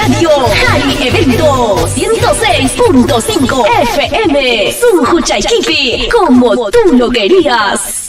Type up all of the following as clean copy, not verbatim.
Radio Hari Evento 106.5 FM Sunju Chayquipi, como tú lo querías.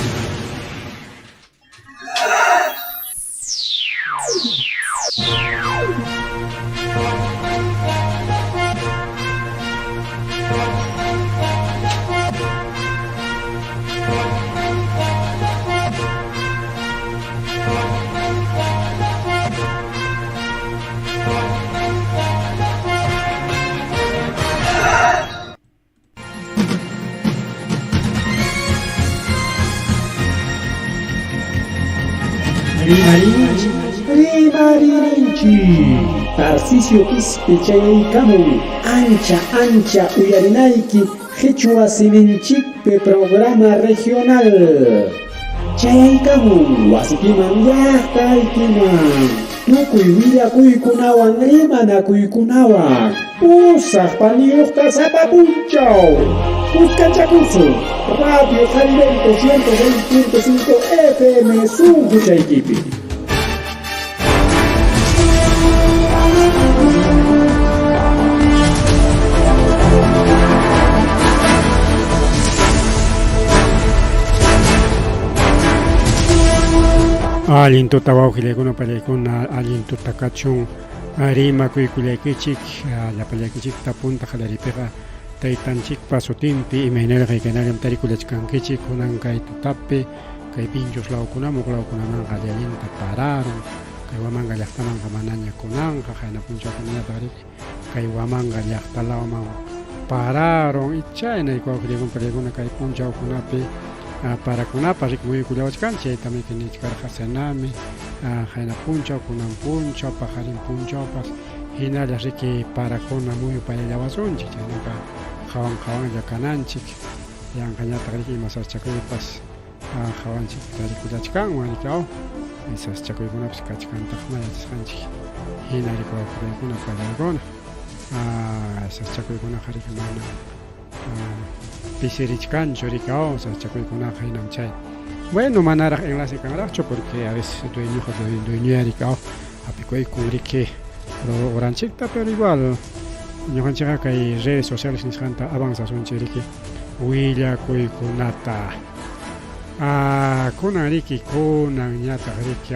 Rimarinchi Tarcisio Quispe Chayaykamun ancha uyarinayki Quechua Sininchikpe programa regional Chayaykamun wasipiman llaqtaykiman tukuy willakuykunawan rimanakuykunawan usaq paniyuqta sapapunchaw Puskachakusu Radio Jarivento 106.5 FM Sunju Chayquipi. Alinto tawaujileguna paleguna alinto takachun arima kuykulekichik la palekichik tapunta jalaripega taytanchik pasutinpi imaynalqa kanallam tarikulachkankichik kunan kay tutapi kay pinchos lawkunaman qallalinta pararon kay Huamanga llaqtamanqa manaña kunanqa hayna punchawkunata riq kay Huamanga llaqtalawman pararon y chaynay kawkillaykunpallaykuna kay punchawkunapi parakunapas rikmuyukullawachkanchik chaytami kinichkarqasanami hayna punchaw kunan punchaw pajarin punchawpas hinalla riki parakuna muyupallallawasunchik chaynaqa hawan kananchik yanqañataq riki ima saschakuypas hawanchik tarikullachkanwan rikaw esas chakuykunapas kachkantaqmaya chasqanchik hina rikuwakunaykuna pallaykuna esas chakuykunaqa riki mana pisirichkanchu rikaw esas chakuykunaqa hinam chay bueno manaraq enlace kanraqchu porque a veces dueñuya rikaw apikuykun riki oranchikta pero igual ñuqanchikqa kay redes sociales nisqanta avanzasunchik riki willakuykunata kunan riki kunan ñataq riki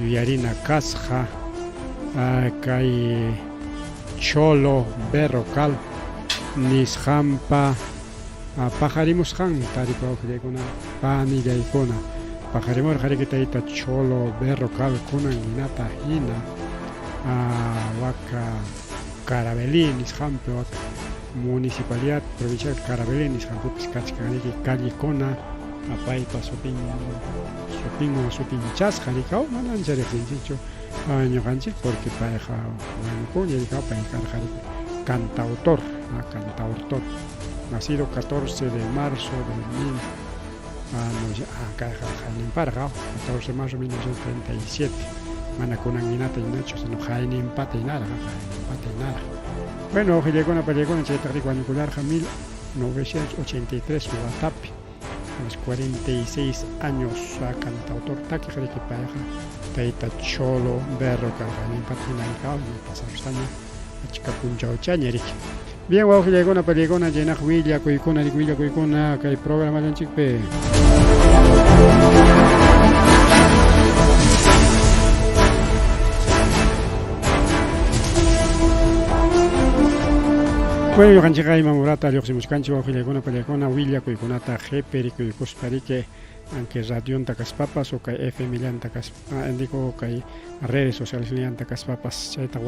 yuyarina kasqa kay cholo berrocal nisqanpa pajarimusqanta riki wawqillaykuna panillaykuna pajarimurqa riki tayta cholo berrocal kunan ninata hina waka Carabelí nisqanpi waka municipalidad provincial Carabelí nisqanpipis kachkanriki callikuna paypa supinchasqa rikaw mana ancha riqsinchikchu ñuqanchik porque payqa wañukuña rikaw pay karqa riki cantautor nacido 14 de marzo de 14 de marzo de 1937 mana kunan ninata inachu sino haynempata inara bueno ojillaykuna pallaykuna chaytaq riki wañukullarqa 1983 watapi a los 46 años cantautor takiq riki payqa tayta cholo berrocal haynempata hinarikaw pasarusqaña achka punchawchaña riki bien wawqillaykuna pallaykuna chaynaq willakuykuna kay programallanchikpi bueno ñuqanchikqa imamurata lluqsimuchkanchik wawqillaykuna pallaykuna willakuykunata qhipikurkuspa riki aunque radionta kaspapas o kay FM llanta digo kay redes sociales llanta kaspapas chaytaq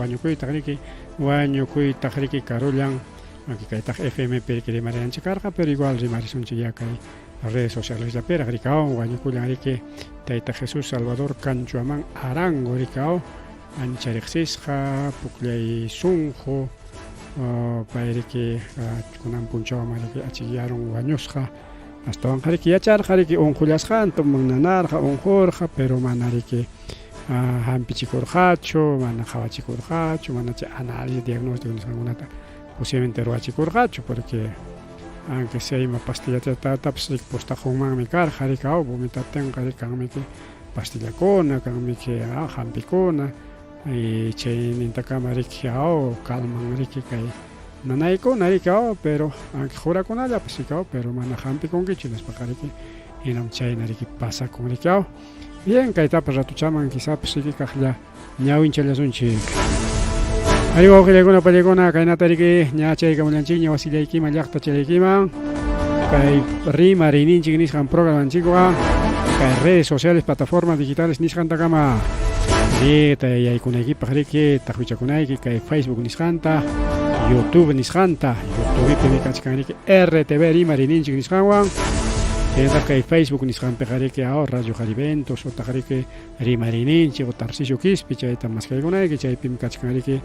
wañukuytaq riki karullan aunque kaytaq FM peri rimarianchikarqa pero igual rimarisunchik ya kay redes sociales llaperaq rikaw wañukullan riki tayta Jesús Salvador Canchuaman Arango rikaw ancha riqsisqa puklay sunqu payriki kunan punchawaman riki achillaron wañusqa astawan riki yacharqa riki unqullasqanta nanarqa unqurqa pero mana riki hampichikurqachu mana qhawachikurqachu mana chay análisis diagnóstico nisqankunata posiblemente ruwachikurqachu porque aunque sea ima pastillatapas rikpustaqunmanmi karqa rikaw vomitatinqa rikanmiki pastillakuna kanmiki hampikuna chay nintakama rikiao calman riki kay nanaykuna rikao pero aunque jurakunalla pues rikao pero mana hampikunkichu nispaqa riki hinam chayna riki pasakun rikao bien kaytapas ratuchaman quizás riki kaqlla ñawinchallasunchik ari wawqillaykuna pallaykuna kaynata riki ña chaykamallanchik ña wasillaykima llaqta chayraykiman kay rima rininchik nisqan programanchikwan kay redes sociales plataformas digitales nisqantakama rita yaykunaykipaq riki taqwichakunayki kay Facebook nisqanta YouTube nisqanta YouTubepi kachkan riki RTV rima rininchik nisqanwan kay Facebook nisqanpiqa riki Radio Jariventos utaq riki rima rininchik o Tarcisio Quispi chayta maskaykunayki chaypimi kachkan riki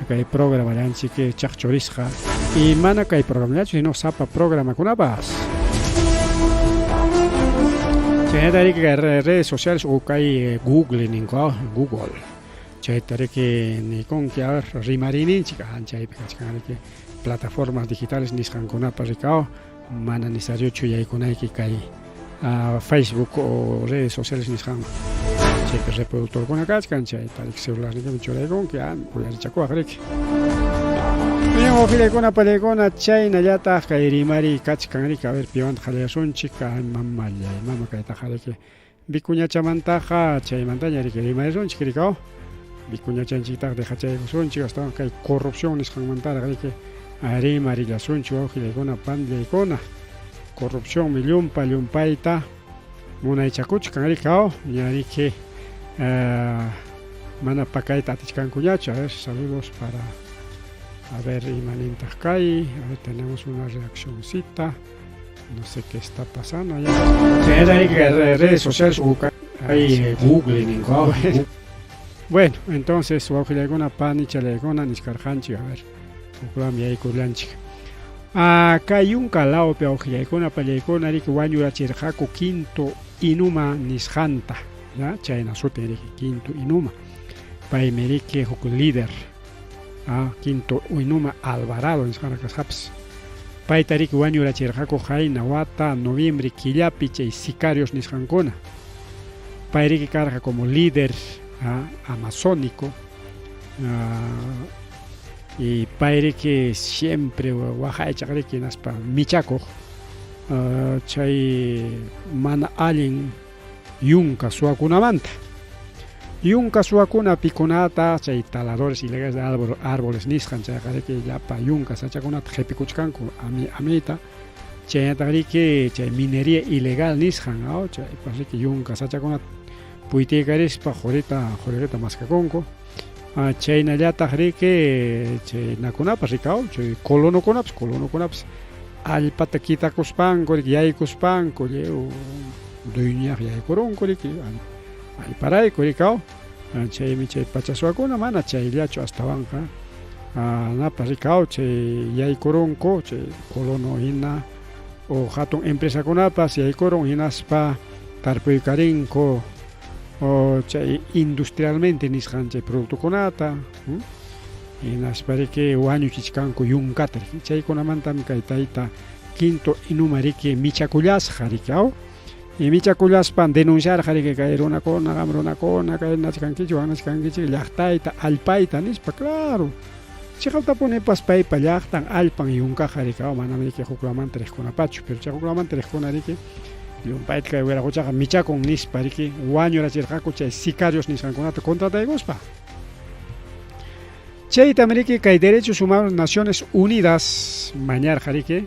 kay programallanchik chaqchurisqa y mana kay programallachu sino sapa programakunapas chayta riki kay redes sociales o kay Google ninqa Google chayta riki nikunki rima rininchik chaypi kachkan riki plataformas digitales nisqankunapas rikao mana necesariochu yaykunayki kay Facebook o redes sociales nisqan chaypi reproductorkuna kachkan chayta riki celularnikami churaykunki uyarichakuwaq riki bien wawqillaykuna pallaykuna chaynallataq kay rimari kachkan riki a ver piwanta qallayasunchik kay mamallay mama kaytaqa riki Vicuñachamantaqa chaymantaña riki rimarisunchik rikao Vicuñachanchiktaqa dejachaykusunchik astawan kay corrupción nisqanmantaraq riki rimarillasunchik wawqillaykuna pandillaykuna corrupción llumpayta munaychakuchik kan rikao ña riki mana pakayta atichkankuñachu a ver saludos para a ver imanintaq kay a ver tenemos una reaccioncita no sé qué está pasando allá redes sociales hay Google ninqa bueno entonces wawqillaykuna panichalaykuna niskarqanchik a ver uklami yaykurlanchik kay yunkalawpi wawqillaykuna pallaykuna riki wañurachirqaku Quinto Inuma nisqanta ya chayna sutin riki Quinto Inuma paymi riki huk líder Quinto Inuma Alvarado nisqana kasqapas payta riki wañurachirqaku hayna wata noviembre killapi chay sicarios nisqankuna pay riki karqa como líder amazónico y pay riki siempre waqaychaq riki naspa michakuq chay mana allin yunka suwakunamanta yunka suwakuna pikunata chay taladores ilegales de árboles nisqan chayqa riki llapa yunka sachakunata qhipikuchkanku amita chaynataq riki chay minería ilegal nisqan chaypas riki yunka sachakunata puytiykarispa qhuriqita maskakunku chaynallataq riki chaynakunapas rikao chay colonokunapas allpata kitakuspanku riki yaykuspanku duñaq yaykurunku riki allparayku rikao chaymi chay pachasuwakuna mana chayllachu astawanqa napas rikao chay yaykurunku chay colono hina o hatun empresakunapas yaykurun hinaspa tarpuykarinku o chay industrialmente nisqan chay productokunata hinaspa riki wañuchichkanku yunkata riki chaykunamantami kay tayta Quinto Inuma riki michakullasqa riki y michakullaspa denunciarqa riki kay runakuna kay nachkankichik llaqtayta allpayta nispa claro chiqawtapunipas paypa llaqtan allpan yunkaqa riki manami riki huklamanta riqkunapachu pero chay huklamanta riqkuna riki llumpayta kay wiraquchaqa michakun nispa riki wañurachirqaku chay sicarios nisqankunata contrataykuspa chaytami riki kay derechos humanos Naciones Unidas mañarqa riki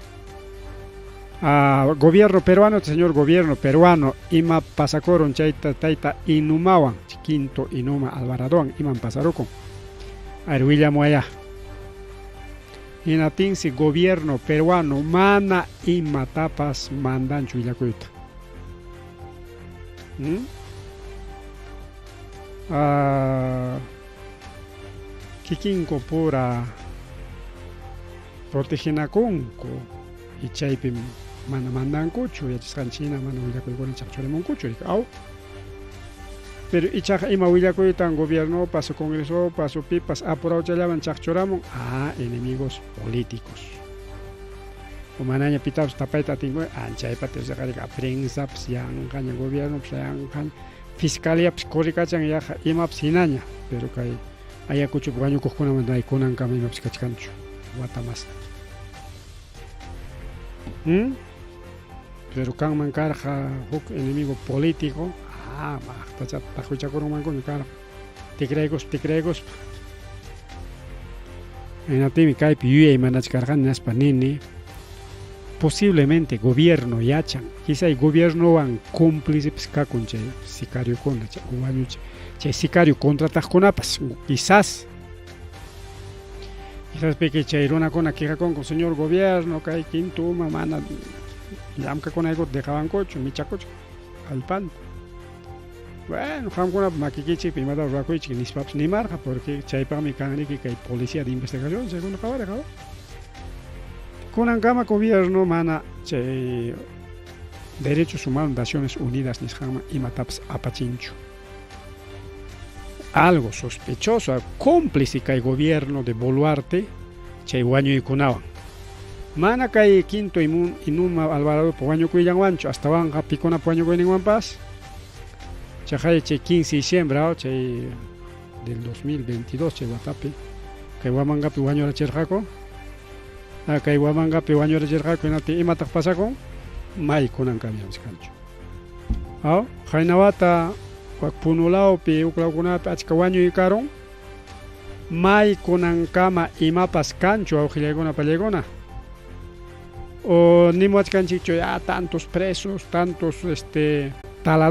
gobierno peruano señor gobierno peruano ima pasakurun chayta tayta Inumawan Quinto Inuma Alvaradowan iman pasarukun William hinatinsi gobierno peruano mana imatapas mandanchu willakuyta kikinku pura proteginakunku y chaypi mana mandankuchu yachisqanchina mana willakuykuna chaqchurimunkuchu riki pero ichaqa ima willakuytan gobierno paso congreso paso pipas apurawchallaman chaqchuramun enemigos políticos o manaña pitapas tapayta atinkuy chaypatis rika prensapas yanqan gobiernopas yanqan fiscaliapas qurikachan yaqa imapas hinaña pero kay ayakuchu wañukuqkunaman raykunankama imapas kachkanchu watamas. Pero kanman karqa huk enemigo político, tajuchakurunmankuna karqa tikraykus hinatimi kaypi yuyay manachi karqani nispa nini. Posiblemente gobierno yachan, quizá el gobiernowan cómplices kakun chay sicariokuna chay wañuchay chay sicario contrataqkunapas quizás piki chay runakuna qiqakunku señor gobierno kay quintuma mana llamkakunaykuta dejabankuchu michakuchu allpanta. Bueno, qamkunapas makikichikpi imatapas rurakuychik nispapas nimarqa porque chaypaqmi kanriki kay policía de investigación chaykuna qawarqa. Kunankama gobierno mana chay derechos humanos Naciones Unidas nisqanman imatapas apachinchu. Algo sospechoso, cómplice kay gobierno de Boluarte chay wañuykunawan. Mana kay Quinto Inuma Alvarado wañukuyllawanchu hasta wanga pikuna wañukuyninwanpas. Chay 15 de diciembre chay del 2022 chay watapi kay wamangapi wañurachirqaku. Kay wamangapi wañurachirqaku hinati imataq pasakun may kunankami kanchu. Haynawata wak punulawpi uklawkunapi achka wañuykaron may kunankama imapas kanchu awqillaykuna pallaykuna. O nimachkanchikchu tantos presos, tantos taladores